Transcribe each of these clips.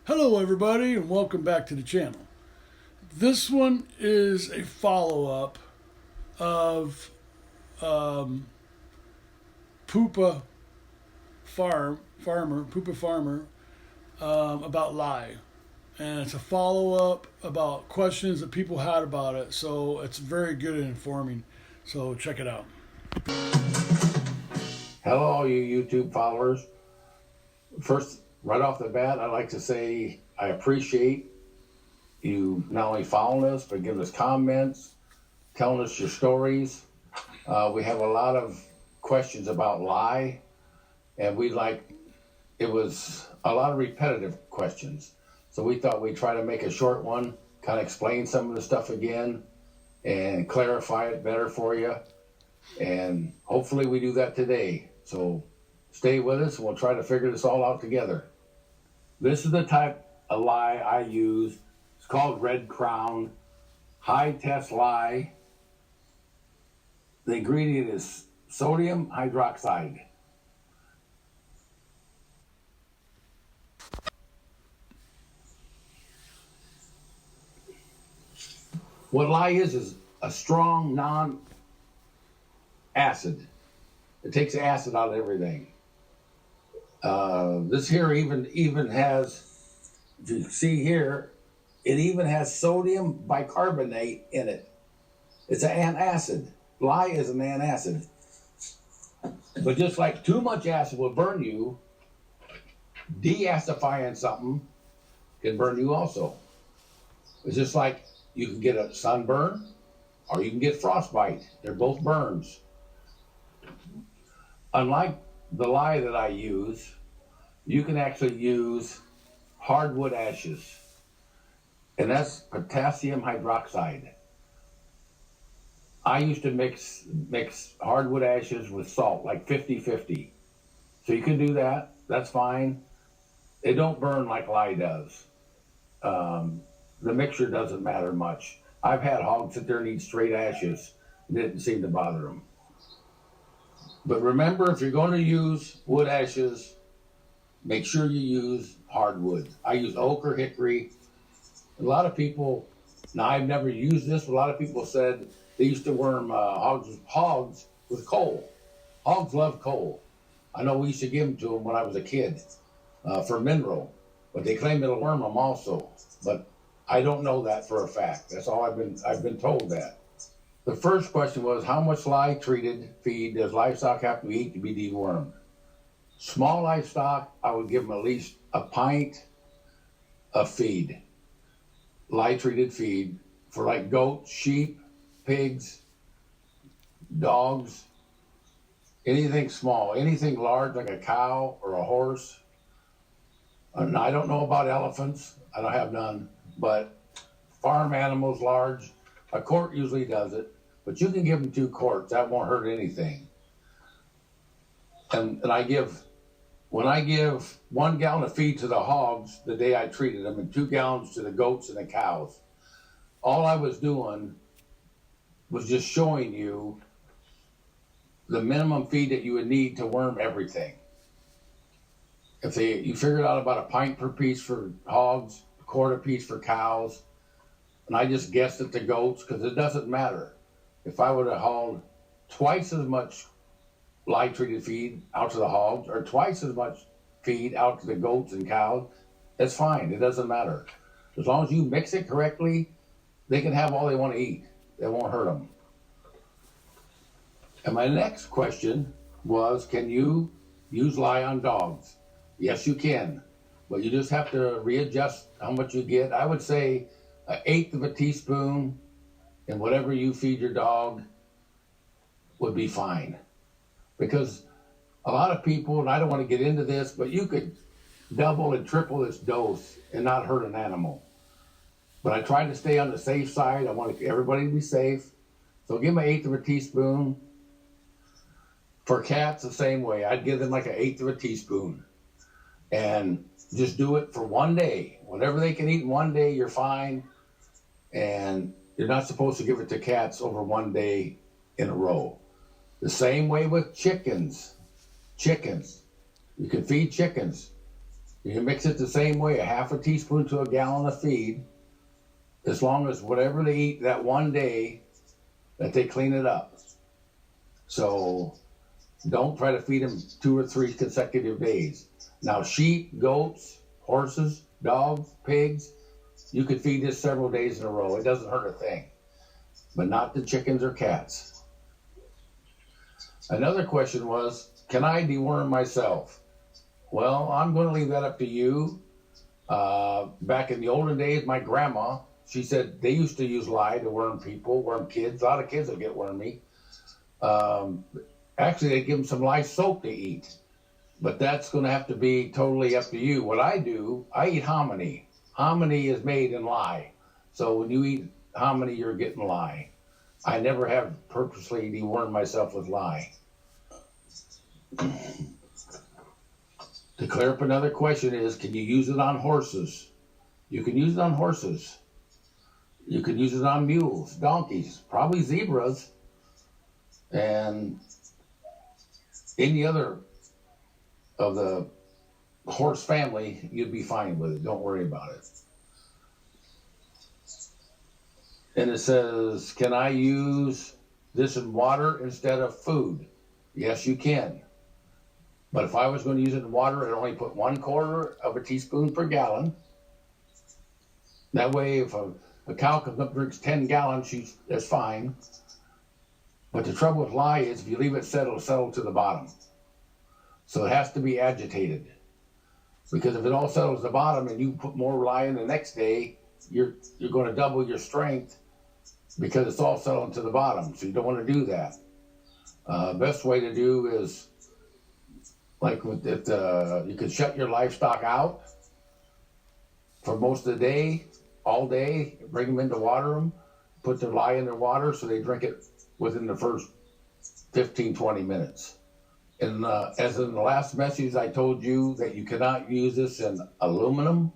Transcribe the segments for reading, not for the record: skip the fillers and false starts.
Hello, everybody, and welcome back to the channel. This one is a follow up of um, Poopa Farmer about lie, and it's a follow up about questions that people had about it. So it's very good and informing. So check it out. Hello, all you YouTube followers. First, right off the bat, I'd like to say I appreciate you not only following us, but giving us comments, telling us your stories. We have a lot of questions about lie, and it was a lot of repetitive questions. So we thought we'd try to make a short one, kind of explain some of the stuff again and clarify it better for you. And hopefully we do that today. So stay with us and we'll try to figure this all out together. This is the type of lye I use. It's called Red Crown High Test Lye. The ingredient is sodium hydroxide. What lye is a strong non-acid. It takes acid out of everything. This here even has, if you see here, it even has sodium bicarbonate in it. It's an antacid. Lye is an antacid. But just like too much acid will burn you, deacidifying something can burn you also. It's just like you can get a sunburn or you can get frostbite. They're both burns. Unlike the lye that I use, you can actually use hardwood ashes, and that's potassium hydroxide. I used to mix hardwood ashes with salt, like 50-50. So you can do that, that's fine. They don't burn like lye does. The mixture doesn't matter much. I've had hogs sit there and eat straight ashes. It didn't seem to bother them. But remember, if you're going to use wood ashes, make sure you use hardwood. I use oak or hickory. A lot of people, now I've never used this, but a lot of people said they used to worm hogs with coal. Hogs love coal. I know we used to give them to them when I was a kid for mineral, but they claim it'll worm them also. But I don't know that for a fact. That's all I've been told that. The first question was, how much lye-treated feed does livestock have to eat to be dewormed? Small livestock, I would give them at least a pint of feed, lye-treated feed, for like goats, sheep, pigs, dogs, anything small. Anything large like a cow or a horse. And I don't know about elephants. I don't have none. But farm animals large, a quart usually does it. But you can give them 2 quarts. That won't hurt anything. And when I give 1 gallon of feed to the hogs the day I treated them, and 2 gallons to the goats and the cows, all I was doing was just showing you the minimum feed that you would need to worm everything. You figured out about a pint per piece for hogs, a quart a piece for cows, and I just guessed at the goats because it doesn't matter. If I would have hauled twice as much lye-treated feed out to the hogs or twice as much feed out to the goats and cows, that's fine. It doesn't matter. As long as you mix it correctly, they can have all they want to eat. It won't hurt them. And my next question was, can you use lye on dogs? Yes, you can, but you just have to readjust how much you get. I would say 1/8 of a teaspoon in whatever you feed your dog would be fine. Because a lot of people, and I don't want to get into this, but you could double and triple this dose and not hurt an animal. But I try to stay on the safe side. I want everybody to be safe. So give them 1/8 of a teaspoon. For cats, the same way. I'd give them like 1/8 of a teaspoon. And just do it for 1 day. Whatever they can eat in 1 day, you're fine. And you're not supposed to give it to cats over 1 day in a row. The same way with chickens. You can feed chickens. You can mix it the same way, a half a teaspoon to a gallon of feed, as long as whatever they eat that one day, that they clean it up. So don't try to feed them 2 or 3 consecutive days. Now, sheep, goats, horses, dogs, pigs, you could feed this several days in a row. It doesn't hurt a thing, but not the chickens or cats. Another question was, can I deworm myself? Well, I'm going to leave that up to you. Back in the olden days, my grandma, she said they used to use lye to worm people, worm kids. A lot of kids will get wormy. Actually, they give them some lye soap to eat, but that's going to have to be totally up to you. What I do, I eat hominy. Hominy is made in lye. So when you eat hominy, you're getting lye. I never have purposely dewormed myself with lye. To clear up another question is, can you use it on horses? You can use it on horses. You can use it on mules, donkeys, probably zebras, and any other of the horse family, you'd be fine with it. Don't worry about it. And it says, can I use this in water instead of food? Yes, you can. But if I was going to use it in water, I'd only put 1/4 of a teaspoon per gallon. That way, if a cow comes up and drinks 10 gallons, that's fine. But the trouble with lye is if you leave it settle, it'll settle to the bottom. So it has to be agitated. Because if it all settles to the bottom and you put more lye in the next day, you're going to double your strength because it's all settling to the bottom. So you don't want to do that. Best way to do is, like you could shut your livestock out for most of the day, all day, bring them in to water them, put their lye in their water so they drink it within the first 15, 20 minutes. And as in the last message, I told you that you cannot use this in aluminum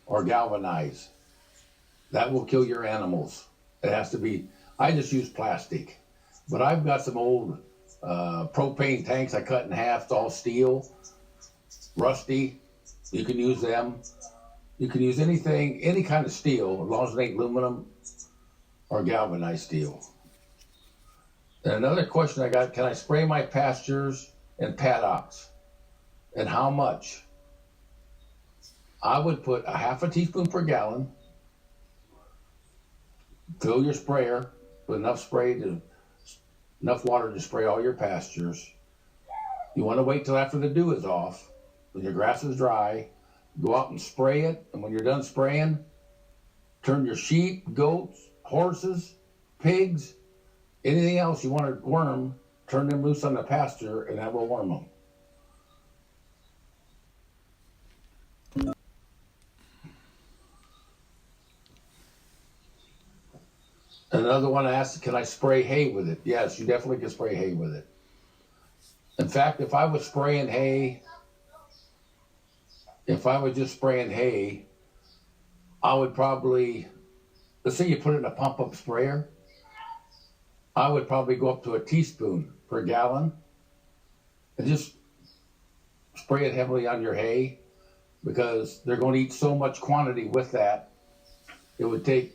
or galvanized. That will kill your animals. It has to be, I just use plastic. But I've got some old propane tanks I cut in half. It's all steel, rusty. You can use them. You can use anything, any kind of steel, as long as it ain't aluminum or galvanized steel. And another question I got, can I spray my pastures and paddocks? And how much? I would put a half a teaspoon per gallon. Fill your sprayer with enough water to spray all your pastures. You want to wait till after the dew is off, when your grass is dry. Go out and spray it, and when you're done spraying, turn your sheep, goats, horses, pigs, anything else you want to worm, turn them loose on the pasture, and that will worm them. Another one asked, can I spray hay with it? Yes, you definitely can spray hay with it. In fact, if I was just spraying hay, I would probably, let's say you put it in a pump-up sprayer, I would probably go up to a teaspoon per gallon and just spray it heavily on your hay, because they're going to eat so much quantity with that, it would take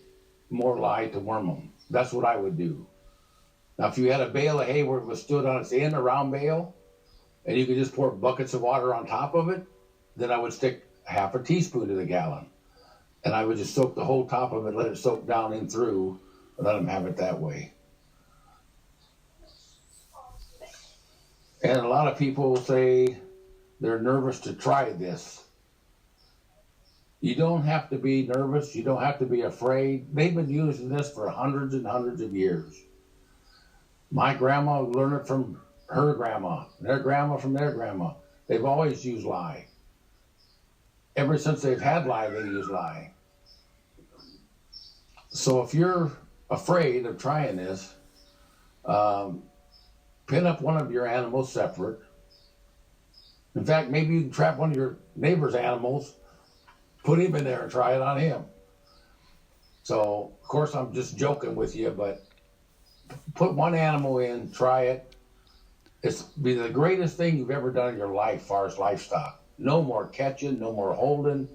more lye to worm them. That's what I would do. Now, if you had a bale of hay where it was stood on its end, a round bale, and you could just pour buckets of water on top of it, then I would stick half a teaspoon to the gallon. And I would just soak the whole top of it, let it soak down in through, and let them have it that way. And a lot of people say they're nervous to try this. You don't have to be nervous. You don't have to be afraid. They've been using this for hundreds and hundreds of years. My grandma learned it from her grandma, and their grandma from their grandma. They've always used lye. Ever since they've had lye, they use lye. So if you're afraid of trying this, pin up one of your animals separate. In fact, maybe you can trap one of your neighbor's animals, put him in there and try it on him. So, of course, I'm just joking with you, but put one animal in, try it. It's be the greatest thing you've ever done in your life as far as livestock. No more catching, no more holding,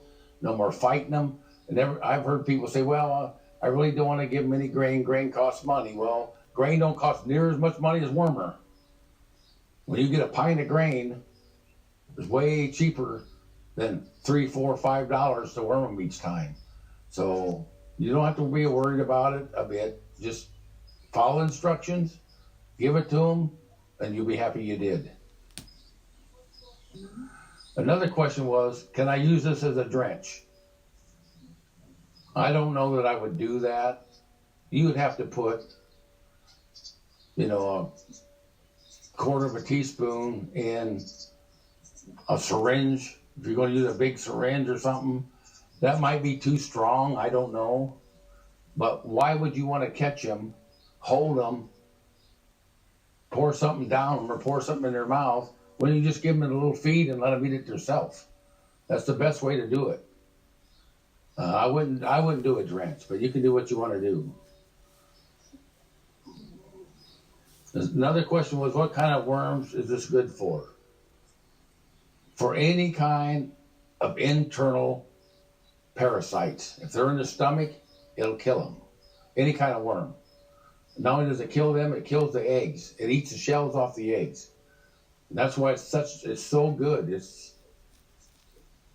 no more fighting them. And I've heard people say, well, I really don't want to give them any grain. Grain costs money. Well, grain don't cost near as much money as wormer. When you get a pint of grain, it's way cheaper than $3, $4, $5 to worm them each time. So you don't have to be worried about it a bit. Just follow instructions, give it to them, and you'll be happy you did. Another question was, can I use this as a drench? I don't know that I would do that. You would have to put, a quarter of a teaspoon in a syringe. If you're going to use a big syringe or something, that might be too strong. I don't know. But why would you want to catch them, hold them, pour something down them, or pour something in their mouth when you just give them a little feed and let them eat it themselves? That's the best way to do it. I wouldn't do a drench, but you can do what you want to do. Another question was, what kind of worms is this good for? For any kind of internal parasites. If they're in the stomach, it'll kill them. Any kind of worm. Not only does it kill them, it kills the eggs. It eats the shells off the eggs. And that's why it's so good. It's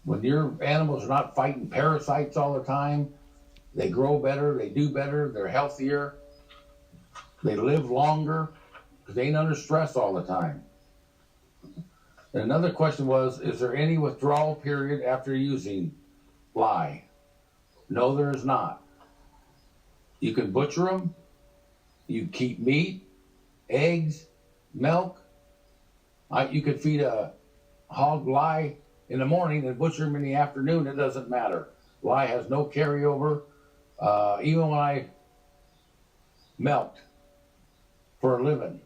when your animals are not fighting parasites all the time, they grow better, they do better, they're healthier, they live longer because they ain't under stress all the time. And another question was, is there any withdrawal period after using lye? No, there is not. You can butcher them, you keep meat, eggs, milk. You could feed a hog lye in the morning and butcher them in the afternoon. It doesn't matter. Lye has no carryover. Even when I milked for a living,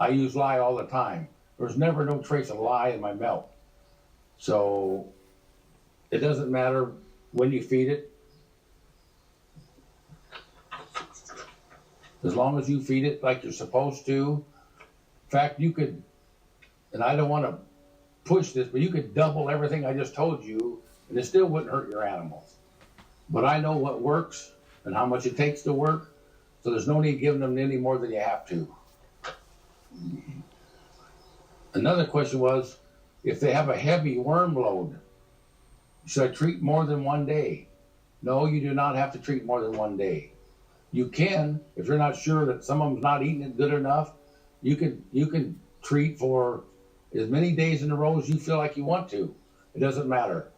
I use lye all the time. There's never no trace of lye in my milk. So it doesn't matter when you feed it. As long as you feed it like you're supposed to. In fact, you could, and I don't want to push this, but you could double everything I just told you, and it still wouldn't hurt your animals. But I know what works and how much it takes to work, so there's no need giving them any more than you have to. Another question was, if they have a heavy worm load, should I treat more than one day? No, you do not have to treat more than one day. You can, if you're not sure that some of them's not eating it good enough, you can treat for as many days in a row as you feel like you want to. It doesn't matter.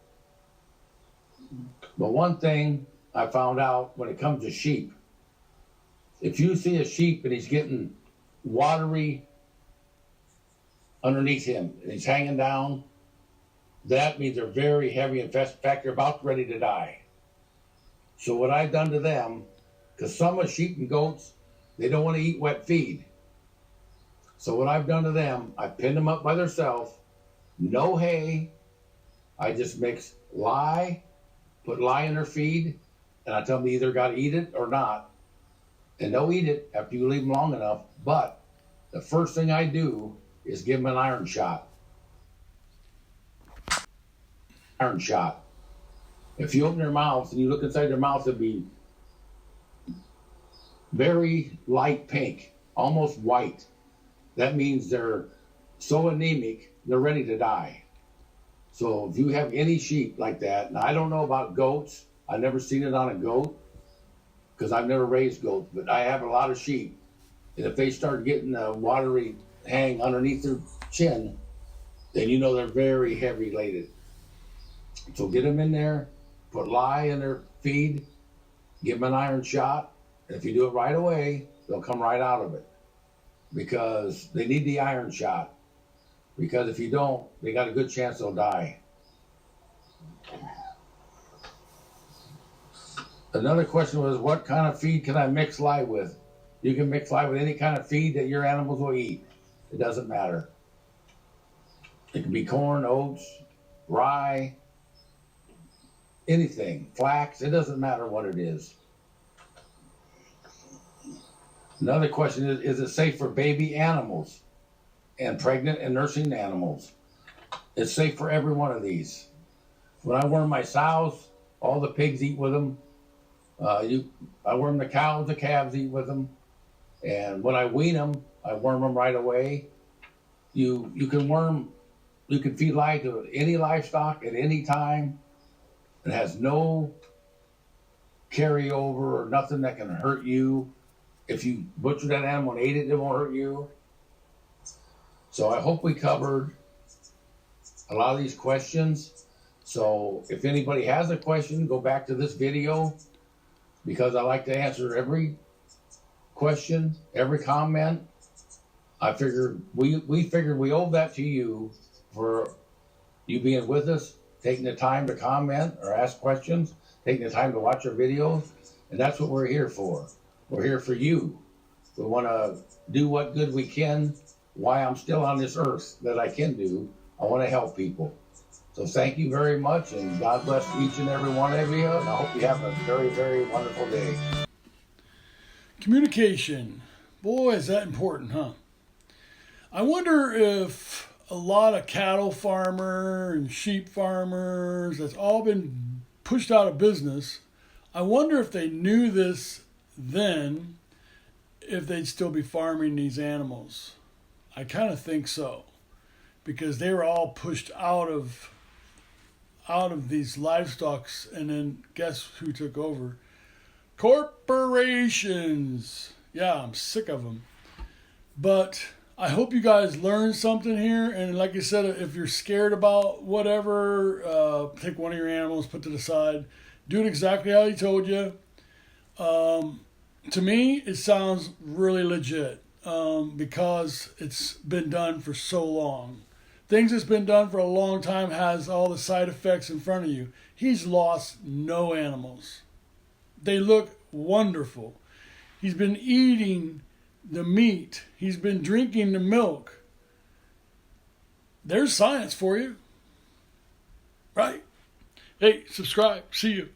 But one thing I found out when it comes to sheep, if you see a sheep and he's getting watery underneath him and he's hanging down, that means they're very heavy infested. In fact, they're about ready to die. So what I've done to them, because some of sheep and goats, they don't want to eat wet feed. So what I've done to them, I pinned them up by themselves, no hay. I just mix lye, put lye in their feed, and I tell them they either got to eat it or not. And they'll eat it after you leave them long enough. But the first thing I do is give them an iron shot. Iron shot. If you open their mouths and you look inside their mouth, it'll be very light pink, almost white. That means they're so anemic, they're ready to die. So if you have any sheep like that, and I don't know about goats, I've never seen it on a goat, because I've never raised goats, but I have a lot of sheep. And if they start getting a watery hang underneath their chin, then you know they're very heavy laden. So get them in there, put lye in their feed, give them an iron shot. And if you do it right away, they'll come right out of it, because they need the iron shot. Because if you don't, they got a good chance they'll die. Another question was, what kind of feed can I mix lye with? You can mix lye with any kind of feed that your animals will eat. It doesn't matter. It can be corn, oats, rye, anything, flax. It doesn't matter what it is. Another question is it safe for baby animals and pregnant and nursing animals? It's safe for every one of these. When I worm my sows, all the pigs eat with them. I worm the cows, the calves eat with them. And when I wean them, I worm them right away. You can feed live to any livestock at any time. It has no carryover or nothing that can hurt you. If you butcher that animal and ate it, it won't hurt you. So I hope we covered a lot of these questions. So if anybody has a question, go back to this video, because I like to answer every question, every comment. I figured we figured we owe that to you for you being with us, taking the time to comment or ask questions, taking the time to watch our videos, and that's what we're here for. We're here for you. We want to do what good we can. Why I'm still on this earth that I can do. I want to help people. So thank you very much, and God bless each and every one of you, and I hope you have a very, very wonderful day. Communication. Boy, is that important, huh? I wonder if a lot of cattle farmers and sheep farmers that's all been pushed out of business, I wonder if they knew this then, if they'd still be farming these animals. I kind of think so, because they were all pushed out of these livestocks, and then guess who took over? Corporations. Yeah, I'm sick of them. But I hope you guys learned something here. And like I said, if you're scared about whatever, take one of your animals, put to the side. Do it exactly how he told you. To me, it sounds really legit, because it's been done for so long. Things that's been done for a long time has all the side effects in front of you. He's lost no animals. They look wonderful. He's been eating the meat. He's been drinking the milk. There's science for you. Right? Hey, subscribe. See you.